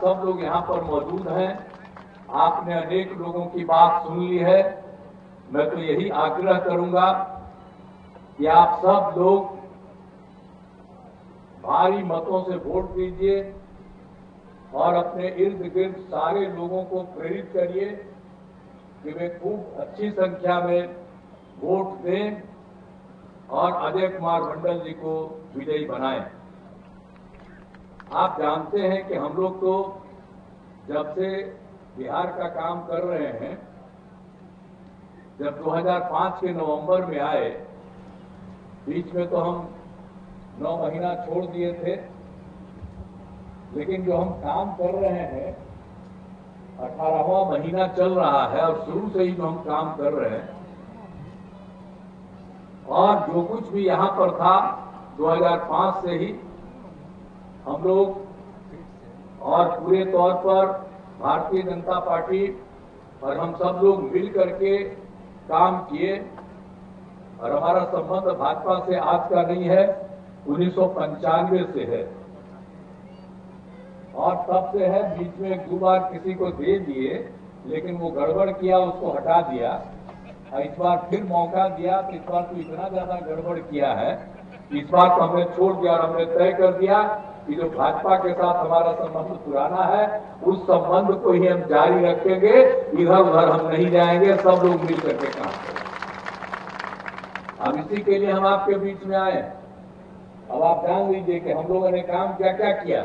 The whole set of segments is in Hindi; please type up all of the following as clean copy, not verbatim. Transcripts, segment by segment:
सब लोग यहाँ पर मौजूद हैं। आपने अनेक लोगों की बात सुन ली है। मैं तो यही आग्रह करूंगा कि आप सब लोग भारी मतों से वोट दीजिए और अपने इर्द गिर्द सारे लोगों को प्रेरित करिए कि वे खूब अच्छी संख्या में वोट दें और अजय कुमार मंडल जी को विजयी बनाएं। आप जानते हैं कि हम लोग तो जब से बिहार का काम कर रहे हैं, जब 2005 के नवंबर में आए, बीच में तो हम 9 महीना छोड़ दिए थे, लेकिन जो हम काम कर रहे हैं 18वां महीना चल रहा है और शुरू से ही जो हम काम कर रहे हैं और जो कुछ भी यहाँ पर था 2005 से ही हम लोग और पूरे तौर पर भारतीय जनता पार्टी और हम सब लोग मिल करके काम किए। और हमारा संबंध भाजपा से आज का नहीं है, 1995 से है और तब से है। बीच में एक दो बार किसी को दे दिए, लेकिन वो गड़बड़ किया, उसको हटा दिया। इस बार फिर मौका दिया तो इस बार तो इतना ज्यादा गड़बड़ किया है, इस बार तो हमने छोड़ दिया और हमने तय कर दिया कि जो भाजपा के साथ हमारा संबंध पुराना है, उस संबंध को ही हम जारी रखेंगे, इधर उधर हम नहीं जाएंगे, सब लोग मिल करके काम करेंगे। अब इसी के लिए हम आपके बीच में आए। अब आप जान लीजिए कि हम लोगों ने काम क्या क्या किया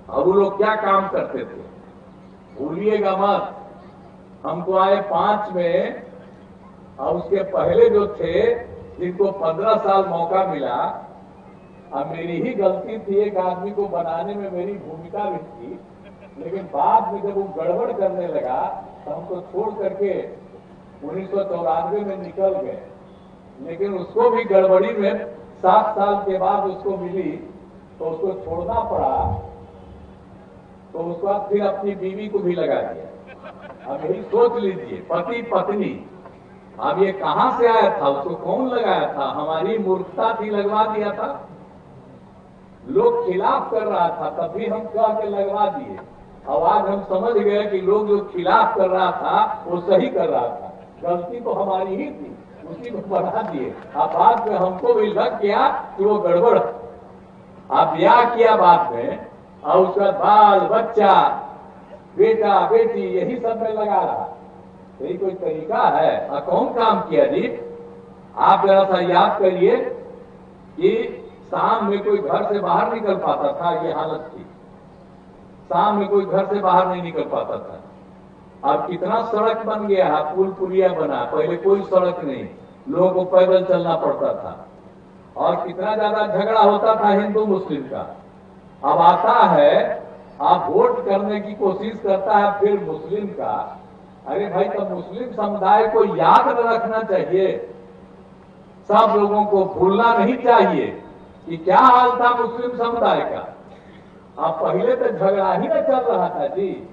और वो लोग क्या काम करते थे। भूलिएगा मत, हमको आए 5 में और उसके पहले जो थे जिनको 15 साल मौका मिला, अब मेरी ही गलती थी, एक आदमी को बनाने में मेरी भूमिका भी थी, लेकिन बाद में जब वो गड़बड़ करने लगा तो हमको छोड़ करके 1994 में निकल गए। लेकिन उसको भी गड़बड़ी में 7 साल के बाद उसको मिली तो उसको छोड़ना पड़ा, तो उसके बाद फिर अपनी बीवी को भी लगा दिया। अब यही सोच लीजिए, पति पत्नी, अब ये कहां से आया था, उसको कौन लगाया था? हमारी मूर्खता थी, लगवा दिया था। लोग खिलाफ कर रहा था तब भी हम कह के लगवा दिए। अब आज हम समझ गए कि लोग जो खिलाफ कर रहा था वो सही कर रहा था, गलती तो हमारी ही थी, उसी को बना दिए। अब बाद में हमको भी लग गया कि वो गड़बड़। अब ब्याह किया बाद में और उसका बाल बच्चा बेटा बेटी यही सब में लगा रहा। यही कोई तरीका है? कौन काम किया जी? आप जरा सा याद करिए कि शाम में कोई घर से बाहर निकल पाता था, ये हालत थी। शाम में कोई घर से बाहर नहीं निकल पाता था। अब कितना सड़क बन गया है, पुल पुलिया बना, पहले कोई सड़क नहीं, लोगों को पैदल चलना पड़ता था। और कितना ज्यादा झगड़ा होता था हिंदू मुस्लिम का। अब आता है, आप वोट करने की कोशिश करता है फिर मुस्लिम का। अरे भाई, तो मुस्लिम समुदाय को याद रखना चाहिए, सब लोगों को भूलना नहीं चाहिए कि क्या हाल था मुस्लिम समुदाय का। अब पहले तो झगड़ा ही न चल रहा था जी,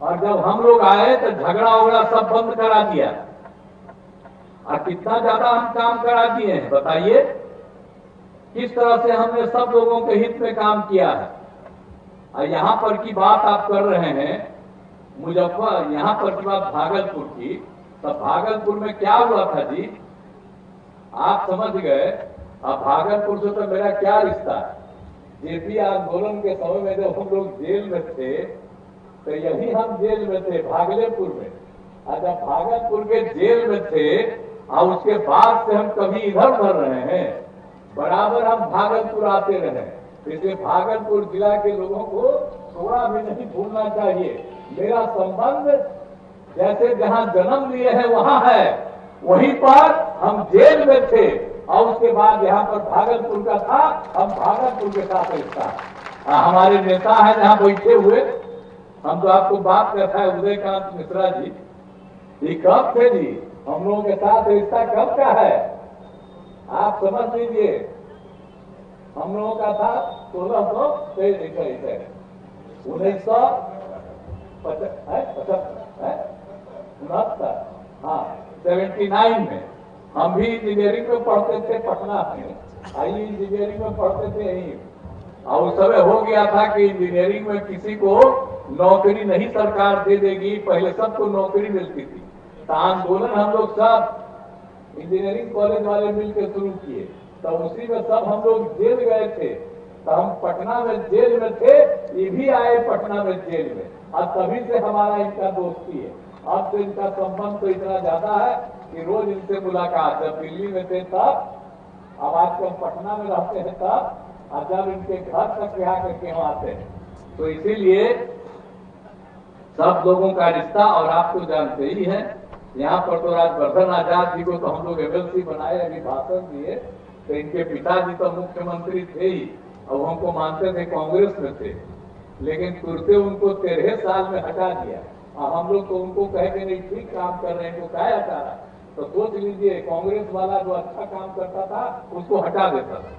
और जब हम लोग आए तो झगड़ा वगड़ा सब बंद करा दिया। और कितना ज्यादा हम काम करा दिए हैं, बताइए किस तरह से हमने सब लोगों के हित में काम किया है। और यहाँ पर की बात आप कर रहे हैं मुजफ्फर, यहाँ पर की बात भागलपुर की, तब भागलपुर में क्या हुआ था जी, आप समझ गए। अब भागलपुर से तो मेरा क्या रिश्ता है? जेपी आंदोलन के समय में जब हम लोग जेल में थे तो यही हम जेल में थे, भागलपुर में। और जब भागलपुर के जेल में थे और उसके बाद से हम कभी इधर उधर रहे हैं, बराबर हम भागलपुर आते रहे। इसलिए भागलपुर जिला के लोगों को थोड़ा भी नहीं भूलना चाहिए। मेरा संबंध जैसे जहां जन्म लिए हैं वहां है, वहीं पर हम जेल में थे और उसके बाद यहाँ पर भागलपुर का था, हम भागलपुर के साथ रिश्ता। हमारे नेता है जहां बैठे हुए, हम तो आपको बात करता है उदयकांत मिश्रा जी, ये कब थे जी, हम लोगों के साथ रिश्ता कब का है आप समझ लीजिए। हम लोगों का था 1975 हाँ 79 में। हम भी इंजीनियरिंग में पढ़ते थे पटना में, आई इंजीनियरिंग में पढ़ते थे यहीं। और उस समय हो गया था कि इंजीनियरिंग में किसी को नौकरी नहीं सरकार दे देगी, पहले सबको नौकरी मिलती थी। तो आंदोलन हम लोग सब इंजीनियरिंग कॉलेज वाले मिलकर शुरू किए, तो उसी में सब हम लोग जेल गए थे। तो हम पटना में जेल में थे, ये भी आए पटना में जेल में, और तभी से हमारा इनका दोस्ती है। अब तो इनका संबंध तो इतना ज्यादा है कि रोज इनसे मुलाकात। जब दिल्ली में थे तब, अब आजकल पटना में रहते हैं तब, और जब इनके घर तक यहाँ करके हम आते हैं, तो इसीलिए सब लोगों का रिश्ता। और आप तो जानते ही हैं, यहाँ पर तो राजवर्धन आजाद जी को तो हम लोग एमएलसी बनाए, अभी भाषण दिए, तो इनके पिताजी तो मुख्यमंत्री थे ही, और हमको मानते थे कांग्रेस में थे, लेकिन तुरते उनको 13 साल में हटा दिया। और हम लोग तो उनको कहे कि नहीं ठीक काम कर रहे हैं, इनको क्या हटा रहा। तो सोच लीजिए, कांग्रेस वाला जो अच्छा काम करता था उसको हटा देता था।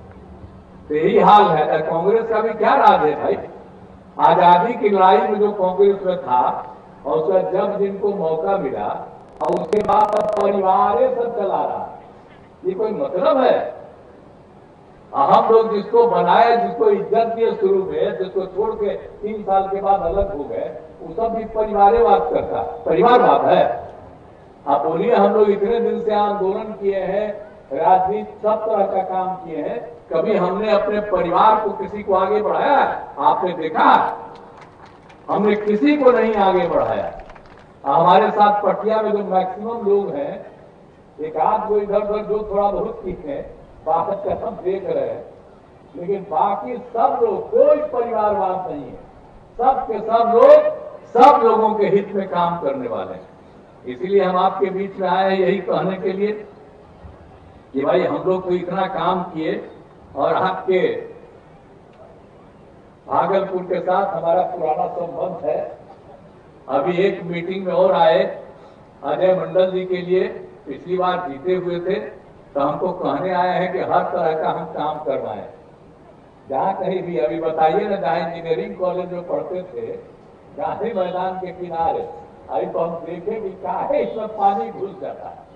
तो यही हाल है। कांग्रेस का भी क्या राज है भाई, आजादी की लड़ाई में जो कांग्रेस में था, और उसका जब जिनको मौका मिला, और उसके बाद सब परिवार सब चला रहा, ये कोई मतलब है। हम लोग जिसको बनाए, जिसको इज्जत दिए शुरू में, जिसको छोड़ के 3 साल के बाद अलग हो गए, वो सब भी परिवारवाद करता, परिवारवाद है। आप बोलिए, हम लोग इतने दिन से आंदोलन किए हैं, राजनीति सब तरह का काम किए हैं, कभी हमने अपने परिवार को किसी को आगे बढ़ाया? आपने देखा? हमने किसी को नहीं आगे बढ़ाया। हमारे साथ पटिया में जो मैक्सिमम लोग हैं, एक आध को इधर उधर जो थोड़ा बहुत ठीक है, बाकी का सब देख रहे हैं, लेकिन बाकी सब लोग, कोई परिवारवाद नहीं है। सब के सब लोग सब लोगों के हित में काम करने वाले हैं। इसीलिए हम आपके बीच में आए हैं यही कहने के लिए कि भाई हम लोग तो इतना काम किए, और आपके भागलपुर के साथ हमारा पुराना संबंध है। अभी एक मीटिंग में और आए, अजय मंडल जी के लिए, पिछली बार जीते हुए थे, तो हमको कहने आए हैं कि हर तरह का हम काम करवाएं, जहां कहीं भी। अभी बताइए ना, जहां इंजीनियरिंग कॉलेज में पढ़ते थे, गांधी मैदान के किनारे, अभी तो हम देखें कि काहे इसमें पानी घुस जाता है।